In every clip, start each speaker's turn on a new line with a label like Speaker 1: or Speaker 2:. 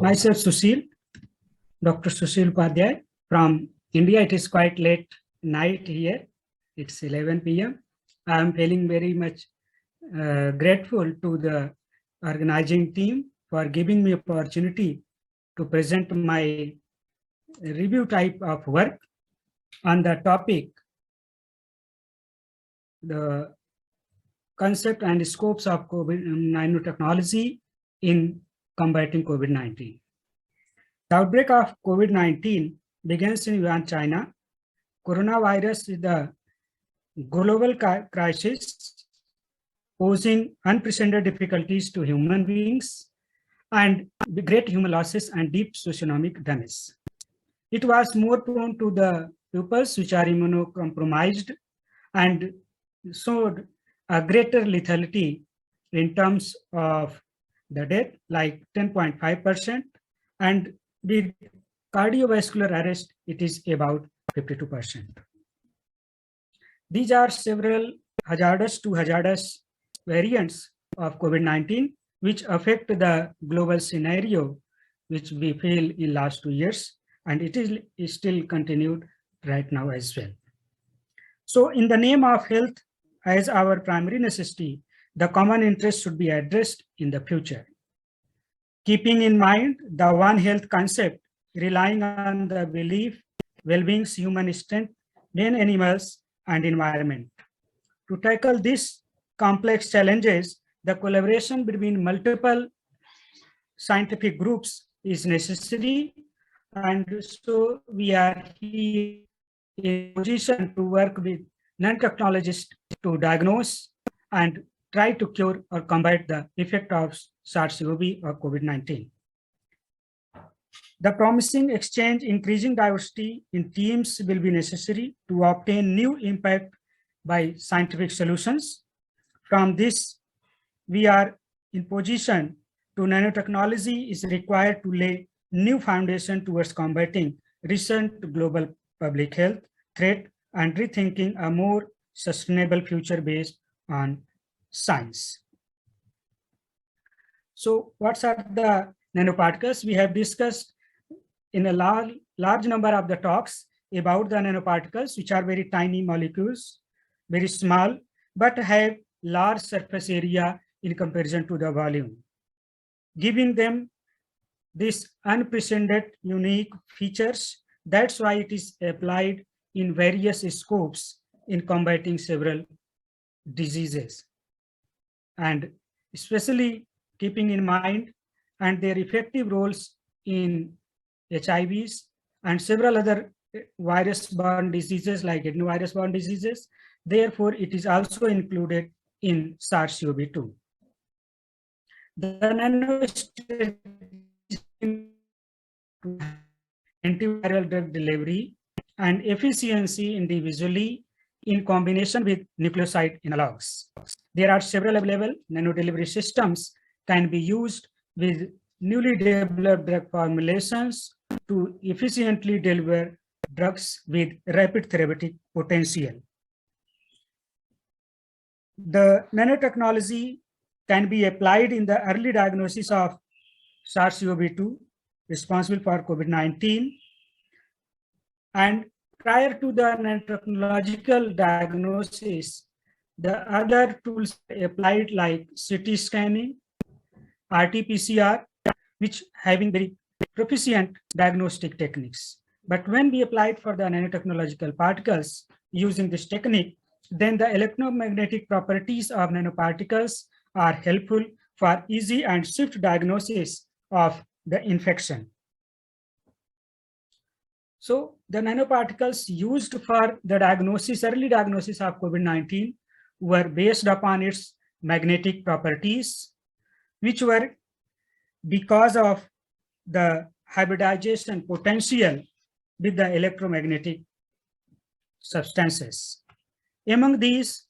Speaker 1: Myself, Sushil, Dr. Sushil Upadhyay from India. It is quite late night here. It's 11 p.m. I am feeling very much grateful to the organizing team for giving me opportunity to present my review type of work on the topic, the concept and scopes of nanotechnology in combating COVID-19. The outbreak of COVID-19 begins in Wuhan, China. Coronavirus is the global crisis posing unprecedented difficulties to human beings and great human losses and deep socioeconomic damage. It was more prone to the pupils which are immunocompromised and showed a greater lethality in terms of the death, like 10.5%, and with cardiovascular arrest, it is about 52%. These are several hazardous to hazardous variants of COVID-19 which affect the global scenario which we feel in last 2 years, and it is still continued right now as well. So in the name of health as our primary necessity, the common interest should be addressed in the future. Keeping in mind the One Health concept, relying on the belief, well-being, human strength, then animals and environment. To tackle these complex challenges, the collaboration between multiple scientific groups is necessary, and so we are here in position to work with nanotechnologists to diagnose and try to cure or combat the effect of SARS-CoV or COVID-19. The promising exchange, increasing diversity in teams will be necessary to obtain new impact by scientific solutions. From this, we are in position to nanotechnology is required to lay new foundation towards combating recent global public health threat and rethinking a more sustainable future based on science. So what are the nanoparticles? We have discussed in a large number of the talks about the nanoparticles, which are very tiny molecules, very small, but have large surface area in comparison to the volume, giving them this unprecedented unique features. That's why it is applied in various scopes in combating several diseases, and especially keeping in mind and their effective roles in HIVs and several other virus-borne diseases like adenovirus-borne diseases. Therefore, it is also included in SARS-CoV-2. The nanostrategy antiviral drug delivery and efficiency individually in combination with nucleoside analogs. There are several available nanodelivery systems can be used with newly developed drug formulations to efficiently deliver drugs with rapid therapeutic potential. The nanotechnology can be applied in the early diagnosis of SARS-CoV-2 responsible for COVID-19, and prior to the nanotechnological diagnosis, the other tools applied like CT scanning, RT-PCR, which having very proficient diagnostic techniques. But when we applied for the nanotechnological particles using this technique, then the electromagnetic properties of nanoparticles are helpful for easy and swift diagnosis of the infection. So the nanoparticles used for the diagnosis, early diagnosis of COVID-19 were based upon its magnetic properties, which were because of the hybridization potential with the electromagnetic substances. Among these,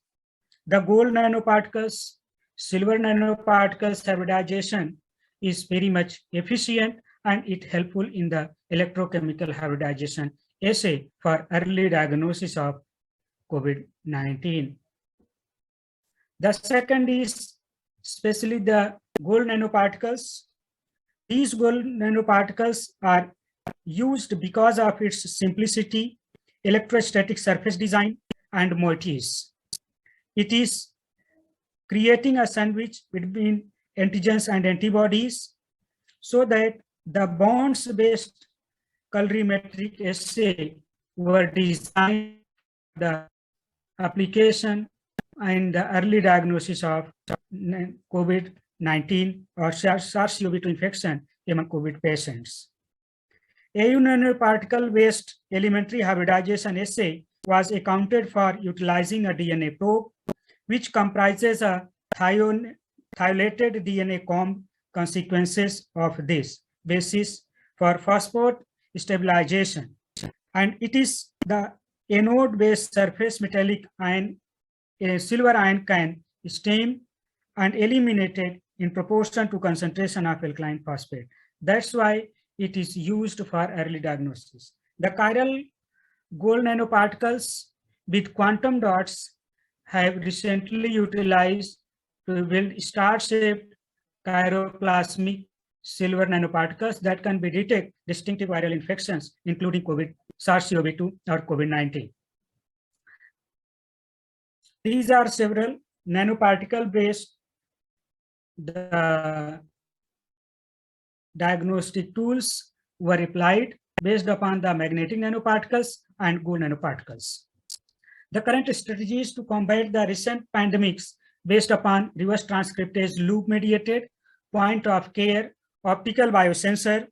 Speaker 1: the gold nanoparticles, silver nanoparticles hybridization is very much efficient, and it helpful in the electrochemical hybridization assay for early diagnosis of COVID-19. The second is especially the gold nanoparticles, These gold nanoparticles are used because of its simplicity, electrostatic surface design, and moieties. It is creating a sandwich between antigens and antibodies so that the bonds-based colorimetric assay were designed the application and the early diagnosis of COVID-19 or SARS-CoV-2 infection among COVID patients. AU nanoparticle-based elementary hybridization assay was accounted for utilizing a DNA probe, which comprises a thiolated DNA comb consequences of this basis for phosphate stabilization. And it is the anode-based surface metallic ion, a silver ion can stem and eliminated in proportion to concentration of alkaline phosphate. That's why it is used for early diagnosis. The chiral gold nanoparticles with quantum dots have recently utilized to build star-shaped chiroplasmic silver nanoparticles that can be detect distinctive viral infections, including SARS-CoV-2 or COVID-19. These are several nanoparticle-based diagnostic tools were applied based upon the magnetic nanoparticles and gold nanoparticles. The current strategy is to combat the recent pandemics based upon reverse transcriptase loop-mediated point of care, optical biosensor,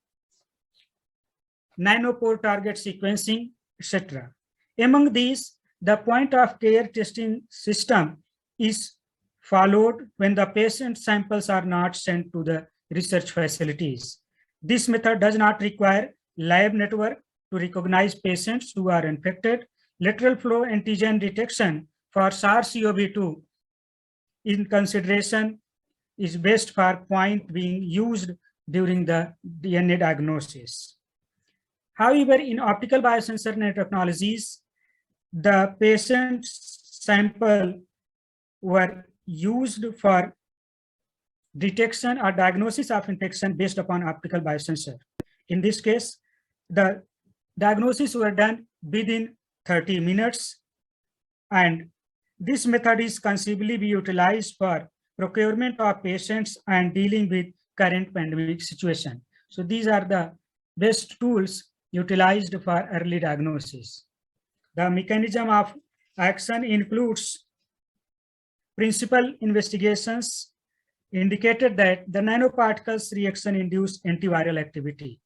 Speaker 1: nanopore target sequencing, etc. Among these, the point of care testing system is followed when the patient samples are not sent to the research facilities. This method does not require lab network to recognize patients who are infected. Lateral flow antigen detection for SARS-CoV-2 in consideration is best for point being used during the DNA diagnosis. However, in optical biosensor nanotechnologies, the patient's sample were used for detection or diagnosis of infection based upon optical biosensor. In this case, the diagnosis were done within 30 minutes, and this method is conceivably be utilized for procurement of patients and dealing with current pandemic situation. So these are the best tools utilized for early diagnosis. The mechanism of action includes principal investigations indicated that the nanoparticles reaction induce antiviral activity.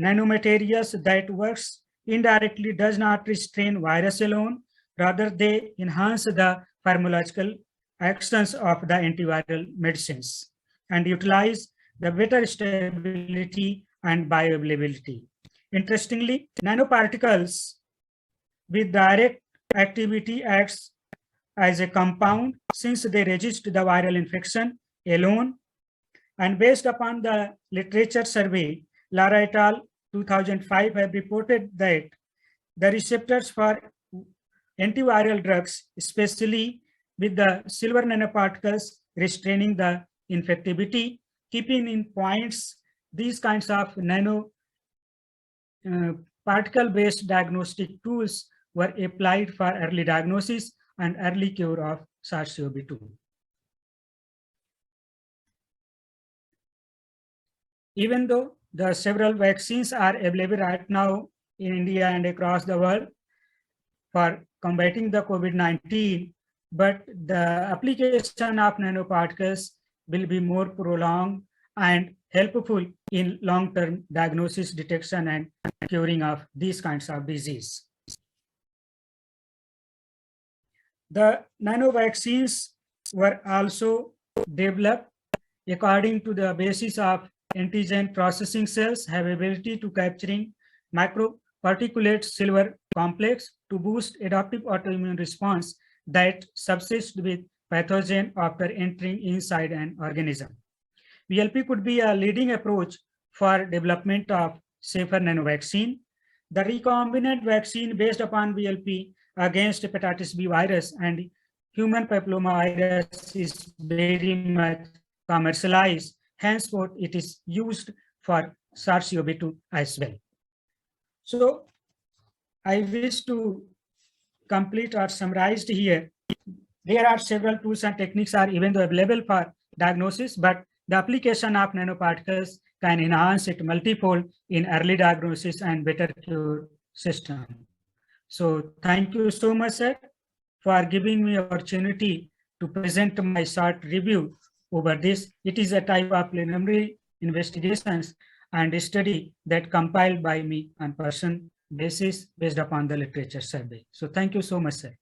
Speaker 1: Nanomaterials that works indirectly does not restrain virus alone, rather they enhance the pharmacological actions of the antiviral medicines and utilize the better stability and bioavailability. Interestingly, nanoparticles with direct activity acts as a compound since they resist the viral infection alone. And based upon the literature survey, Lara et al. 2005 have reported that the receptors for antiviral drugs, especially with the silver nanoparticles restraining the infectivity, keeping in points these kinds of nano particle-based diagnostic tools were applied for early diagnosis and early cure of SARS-CoV-2. Even though the several vaccines are available right now in India and across the world for combating the COVID-19, but the application of nanoparticles will be more prolonged and helpful in long-term diagnosis, detection, and curing of these kinds of disease. The nanovaccines were also developed according to the basis of antigen processing cells have ability to capturing microparticulate silver complex to boost adaptive autoimmune response that subsists with pathogen after entering inside an organism. VLP could be a leading approach for development of safer nanovaccine. The recombinant vaccine based upon VLP against hepatitis B virus and human papillomavirus is very much commercialized. Henceforth, it is used for SARS-CoV-2 as well. So I wish to complete or summarized here. There are several tools and techniques are even though available for diagnosis, but the application of nanoparticles can enhance it multifold in early diagnosis and better cure system. So thank you so much, sir, for giving me opportunity to present my short review over this. It is a type of preliminary investigations and study that compiled by me on person basis based upon the literature survey. So thank you so much, sir.